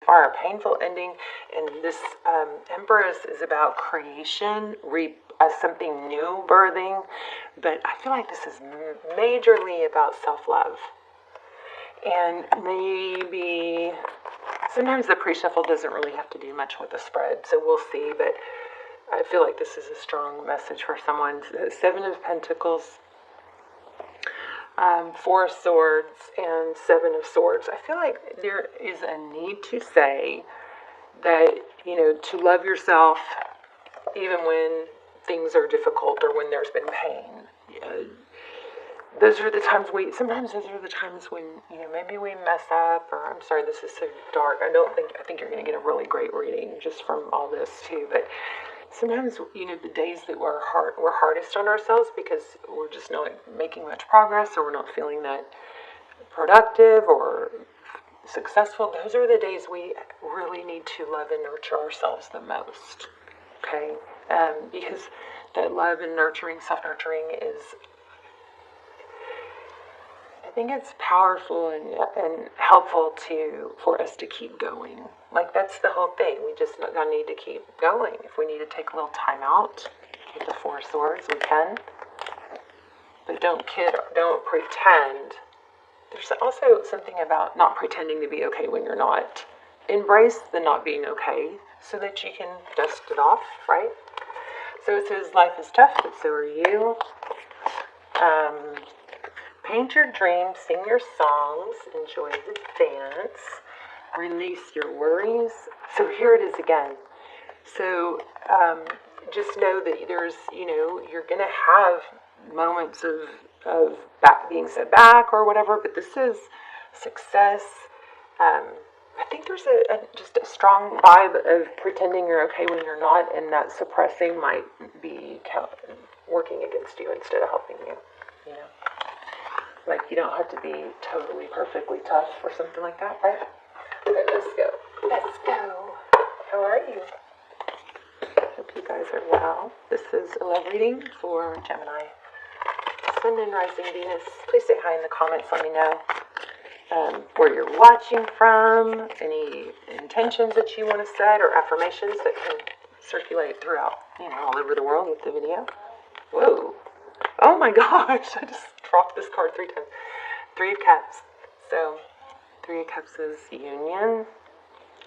far, a painful ending. And this Empress is about creation, something new, birthing. But I feel like this is majorly about self-love. And maybe sometimes the pre-shuffle doesn't really have to do much with the spread, so we'll see. But I feel like this is a strong message for someone. Seven of Pentacles, Four of Swords, and Seven of Swords. I feel like there is a need to say that, to love yourself even when things are difficult or when there's been pain. Those are the times sometimes those are the times when, maybe we mess up, or I'm sorry, this is so dark. I think you're going to get a really great reading just from all this too. But sometimes, the days that we're hardest on ourselves because we're just not making much progress, or we're not feeling that productive or successful, those are the days we really need to love and nurture ourselves the most. Okay? Because that love and self-nurturing is, I think it's powerful and helpful for us to keep going. Like, that's the whole thing. We just need to keep going. If we need to take a little time out with the Four Swords, we can. But don't pretend. There's also something about not pretending to be okay when you're not. Embrace the not being okay so that you can dust it off, right? So it says life is tough, but so are you. Paint your dreams, sing your songs, enjoy the dance, release your worries. So here it is again. So just know that there's, you're going to have moments of being set back or whatever, but this is success. I think there's just a strong vibe of pretending you're okay when you're not, and that suppressing might be working against you instead of helping you, Like, you don't have to be totally perfectly tough or something like that, right? Okay, let's go. Let's go. How are you? Hope you guys are well. This is a love reading for Gemini. Sun and Rising Venus. Please say hi in the comments. Let me know where you're watching from, any intentions that you want to set, or affirmations that can circulate throughout, all over the world with the video. Whoa. Oh my gosh, I just dropped this card 3 times. 3 of Cups. So, 3 of Cups is union.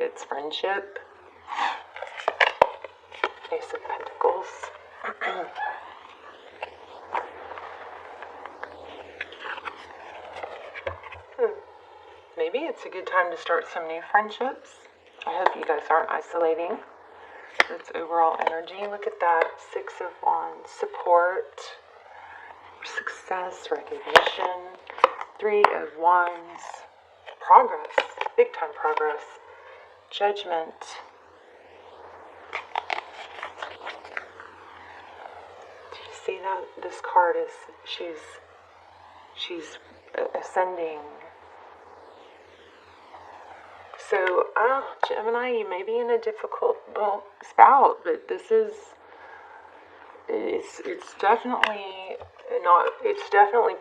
It's friendship. Ace of Pentacles. Maybe it's a good time to start some new friendships. I hope you guys aren't isolating. It's overall energy. Look at that. 6 of Wands. Support. Success, recognition. 3 of Wands, progress, big time progress, judgment. Do you see that? This card is, she's ascending. So, Gemini, you may be in a difficult spout, but this is, it's definitely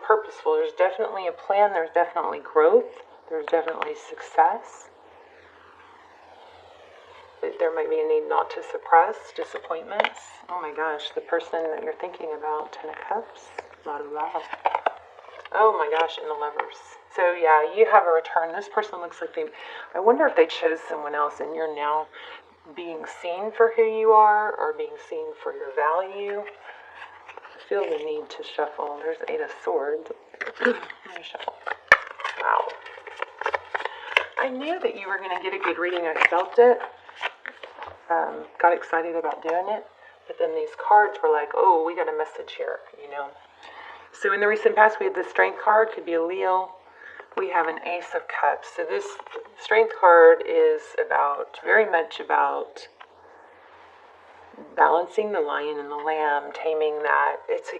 purposeful. There's definitely a plan. There's definitely growth. There's definitely success. But there might be a need not to suppress disappointments. Oh my gosh, the person that you're thinking about, 10 of Cups, a lot of love. Oh my gosh, and the Lovers. So yeah, you have a return. This person looks like I wonder if they chose someone else and you're now being seen for who you are or being seen for your value. I feel the need to shuffle. There's 8 of Swords. Let me shuffle. Wow. I knew that you were going to get a good reading. I felt it. Got excited about doing it. But then these cards were like, oh, we got a message here, So in the recent past, we had the Strength card. Could be a Leo. We have an Ace of Cups. So this Strength card is very much about balancing the lion and the lamb, taming that. It's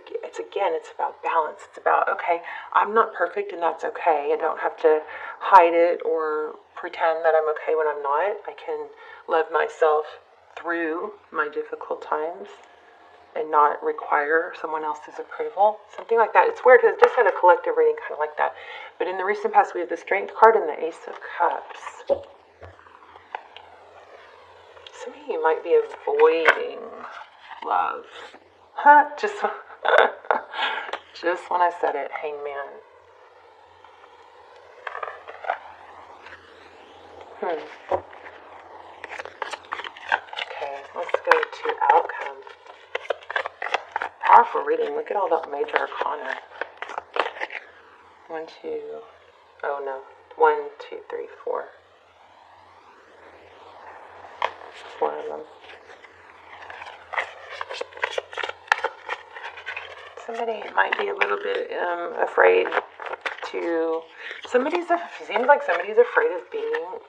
about balance. It's about, okay, I'm not perfect and that's okay. I don't have to hide it or pretend that I'm okay when I'm not. I can love myself through my difficult times and not require someone else's approval. Something like that. It's weird because I just had a collective reading kind of like that. But in the recent past, we have the Strength card and the Ace of Cups. Some of you might be avoiding love. Huh? Just when I said it, Hangman. Okay, let's go to outcome. Powerful reading. Look at all that major arcana. 1, 2. Oh no. 1, 2, 3, 4. 4 of them. Somebody might be a little bit afraid to. Seems like somebody's afraid of being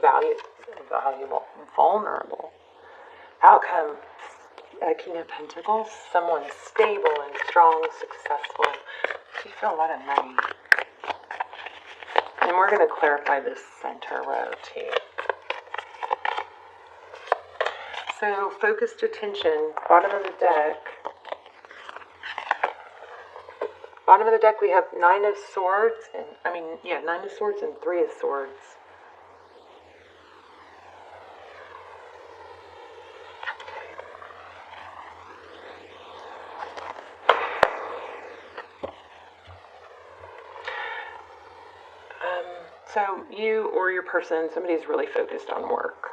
valuable, vulnerable. Outcome. King of Pentacles. Someone stable and strong, successful. You feel a lot of money. And we're going to clarify this center row too. So focused attention. Bottom of the deck. Bottom of the deck we have 9 of Swords. 9 of Swords and 3 of Swords. So you or your person, somebody's really focused on work,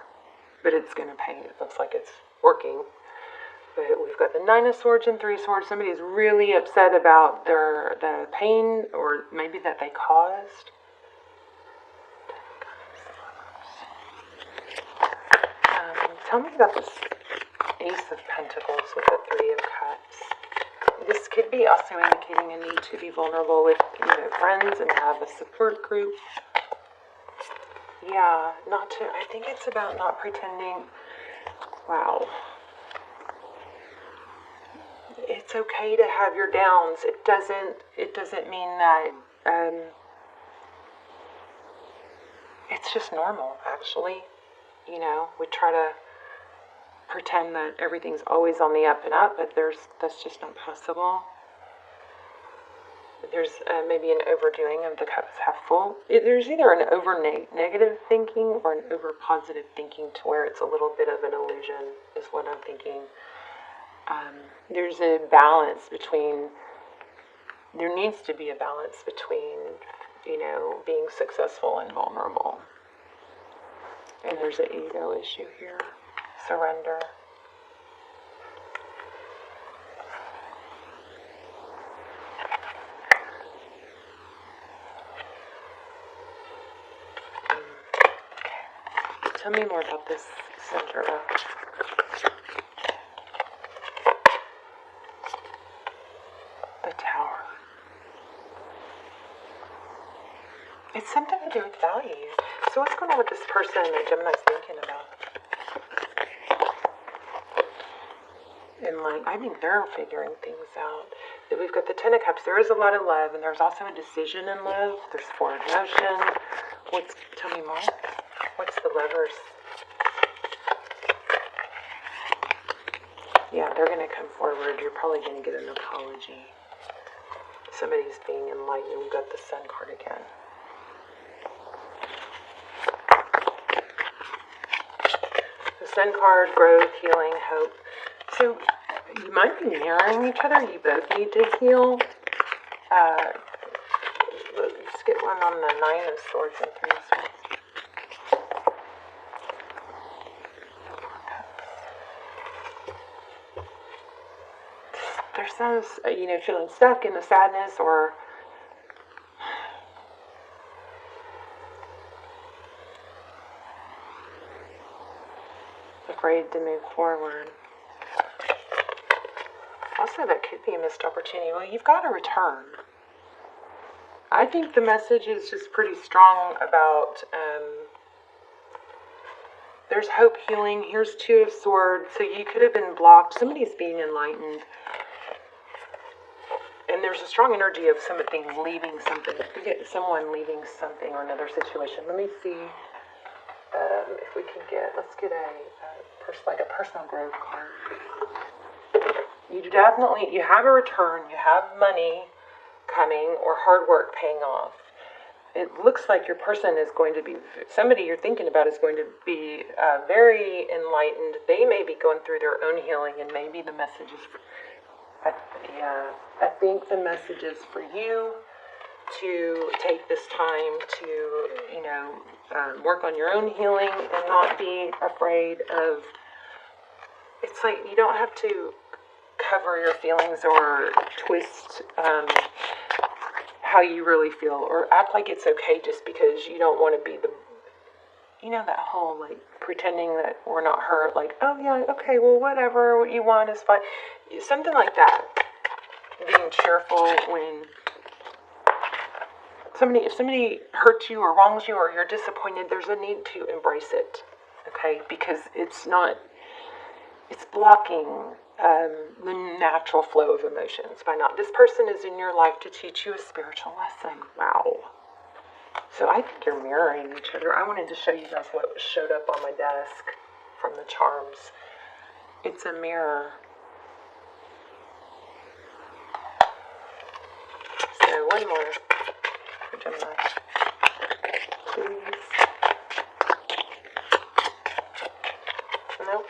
but it's going to pay. It looks like it's working. But we've got the 9 of Swords and 3 of Swords. Somebody's really upset about the pain or maybe that they caused. Tell me about this Ace of Pentacles with the 3 of Cups. This could be also indicating a need to be vulnerable with friends and have a support group. Yeah, I think it's about not pretending. Wow. It's okay to have your downs. It doesn't mean that, it's just normal, actually. We try to pretend that everything's always on the up and up, but that's just not possible. There's maybe an overdoing of the cups half full. There's either an over negative thinking or an over positive thinking to where it's a little bit of an illusion is what I'm thinking. There's a balance between, there needs to be a balance between, being successful and vulnerable. And there's an ego issue here. Surrender. Tell me more about this center. The Tower. It's something to do with value. So what's going on with this person that Gemini's thinking about? And I think they're figuring things out. We've got the 10 of Cups. There is a lot of love, and there's also a decision in love. There's forward motion. Tell me more. What's the Lovers? Yeah, they're going to come forward. You're probably going to get an apology. Somebody's being enlightened. We've got the Sun card again. The Sun card, growth, healing, hope. So you might be mirroring each other. You both need to heal. Let's get one on the 9 of Swords and 3 of Swords. There's some, feeling stuck in the sadness or afraid to move forward. Also, that could be a missed opportunity. Well, you've got to return. I think the message is just pretty strong about there's hope, healing. Here's 2 of Swords. So you could have been blocked. Somebody's being enlightened. And there's a strong energy of something leaving something. Someone leaving something or another situation. Let me see if we can let's get a personal growth card. You have a return, you have money coming or hard work paying off. it looks like your person is going to be, somebody you're thinking about is going to be very enlightened. They may be going through their own healing, and maybe the message is, I think the message is for you to take this time to, work on your own healing and not be afraid of, it's like you don't have to cover your feelings or twist how you really feel or act like it's okay just because you don't want to be the, that whole like pretending that we're not hurt, like, oh yeah, okay, well whatever, what you want is fine. Something like that. Being cheerful when if somebody hurts you or wrongs you or you're disappointed, there's a need to embrace it, okay? Because it's blocking the natural flow of emotions by not. This person is in your life to teach you a spiritual lesson. Wow. So I think you're mirroring each other. I wanted to show you guys what showed up on my desk from the charms. It's a mirror. So one more for Gemini. Please. Nope.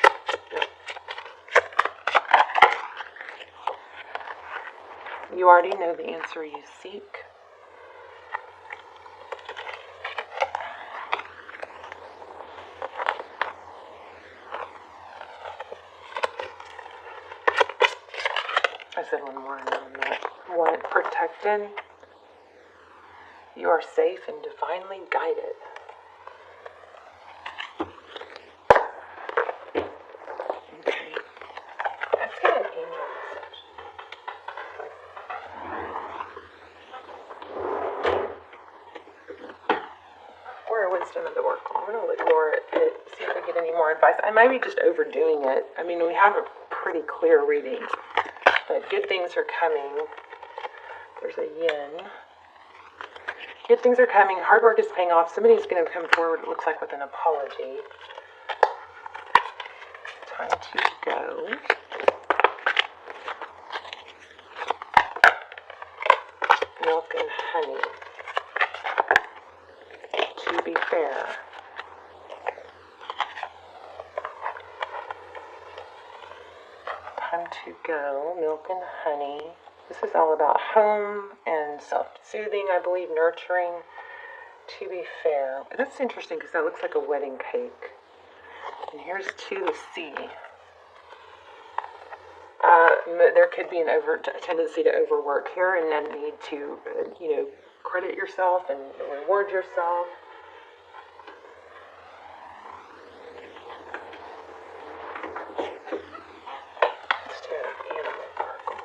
You already know the answer you seek. I said one more and I'm not. One, protected. You are safe and divinely guided. Okay. Let's get an angel message. Or a wisdom of the oracle. I'm going to ignore it, see if I get any more advice. I might be just overdoing it. I mean, we have a pretty clear reading. But good things are coming. There's a yin. Good things are coming. Hard work is paying off. Somebody's going to come forward, it looks like, with an apology. Time to go. Milk and honey. To be fair. Time to go. Milk and honey. This is all about home and self-soothing, I believe, nurturing. To be fair. That's interesting because that looks like a wedding cake. And here's to the sea. There could be a tendency to overwork here and then need to, credit yourself and reward yourself. Let's do an animal oracle.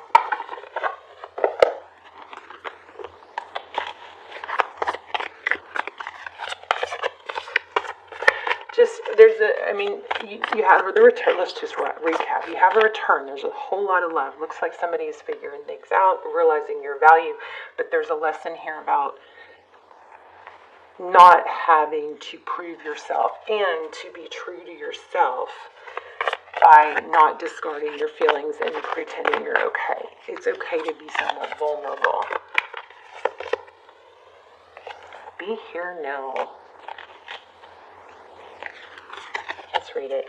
You have the return. Let's just recap. You have a return. There's a whole lot of love. Looks like somebody is figuring things out, realizing your value, but there's a lesson here about not having to prove yourself and to be true to yourself by not discarding your feelings and pretending you're okay. It's okay to be somewhat vulnerable. Be here now. Let's read it.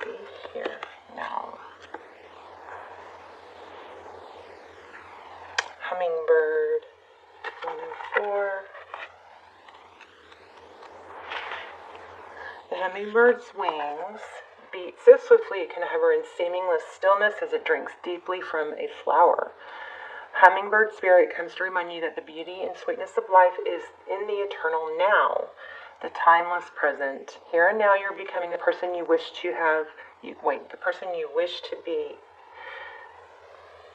Be here now. Hummingbird. 104. The hummingbird's wings beat so swiftly it can hover in seamless stillness as it drinks deeply from a flower. Hummingbird spirit comes to remind you that the beauty and sweetness of life is in the eternal now, the timeless present. Here and now you're becoming the person you wish to have. The person you wish to be.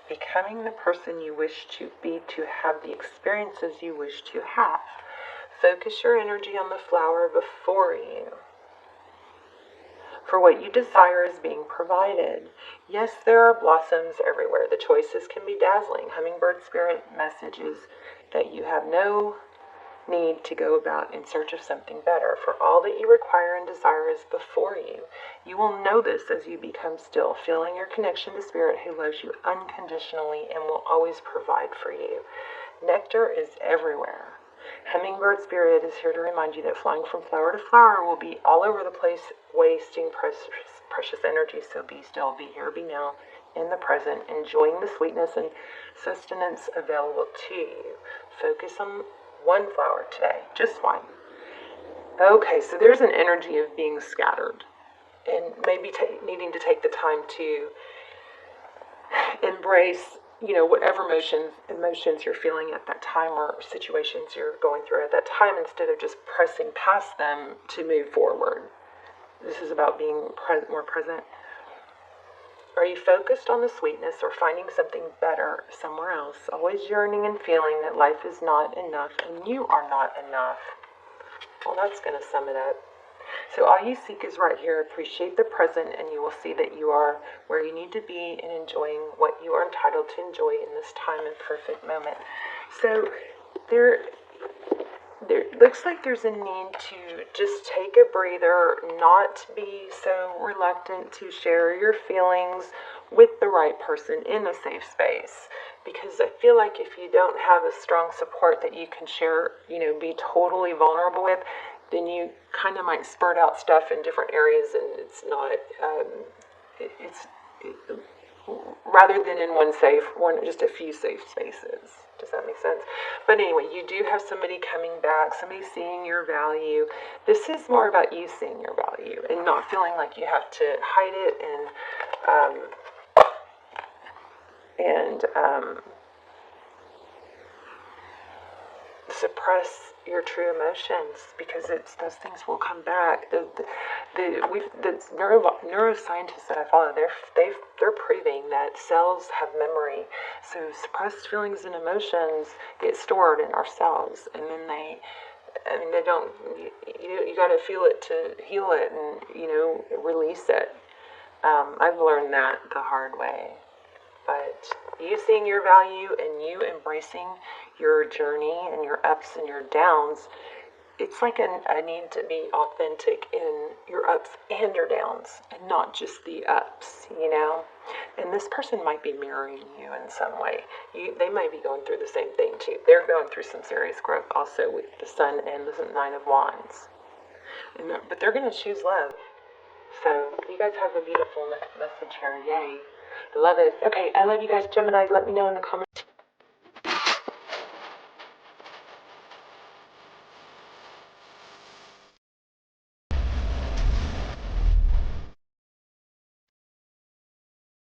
Becoming the person you wish to be to have the experiences you wish to have. Focus your energy on the flower before you. For what you desire is being provided. Yes, there are blossoms everywhere. The choices can be dazzling. Hummingbird spirit messages that you have no need to go about in search of something better. For all that you require and desire is before you. You will know this as you become still, feeling your connection to Spirit who loves you unconditionally and will always provide for you. Nectar is everywhere. Hummingbird spirit is here to remind you that flying from flower to flower will be all over the place, wasting precious energy. So be still, be here, be now, in the present, enjoying the sweetness and sustenance available to you. Focus on one flower today, just one. Okay, so there's an energy of being scattered and maybe needing to take the time to embrace, whatever emotions you're feeling at that time or situations you're going through at that time, instead of just pressing past them to move forward. This is about being more present. Are you focused on the sweetness or finding something better somewhere else? Always yearning and feeling that life is not enough and you are not enough. Well, that's going to sum it up. So all you seek is right here. Appreciate the present and you will see that you are where you need to be and enjoying what you are entitled to enjoy in this time and perfect moment. So there looks like there's a need to just take a breather, not be so reluctant to share your feelings with the right person in a safe space. Because I feel like if you don't have a strong support that you can share, be totally vulnerable with, then you kind of might spurt out stuff in different areas, and it's not, rather than in just a few safe spaces. Does that make sense? But anyway, you do have somebody coming back, somebody seeing your value. This is more about you seeing your value and not feeling like you have to hide it and suppress your true emotions, because those things will come back. The neuroscientists that I follow, they're proving that cells have memory. So suppressed feelings and emotions get stored in our cells, and then they don't. You got to feel it to heal it, and release it. I've learned that the hard way. But you seeing your value and you embracing your journey and your ups and your downs, it's like a need to be authentic in your ups and your downs and not just the ups, And this person might be mirroring you in some way. They might be going through the same thing too. They're going through some serious growth also with the Sun and the Nine of Wands. But they're going to choose love. So you guys have a beautiful message here. Yay. Love it. Okay, I love you guys, Gemini. Let me know in the comments.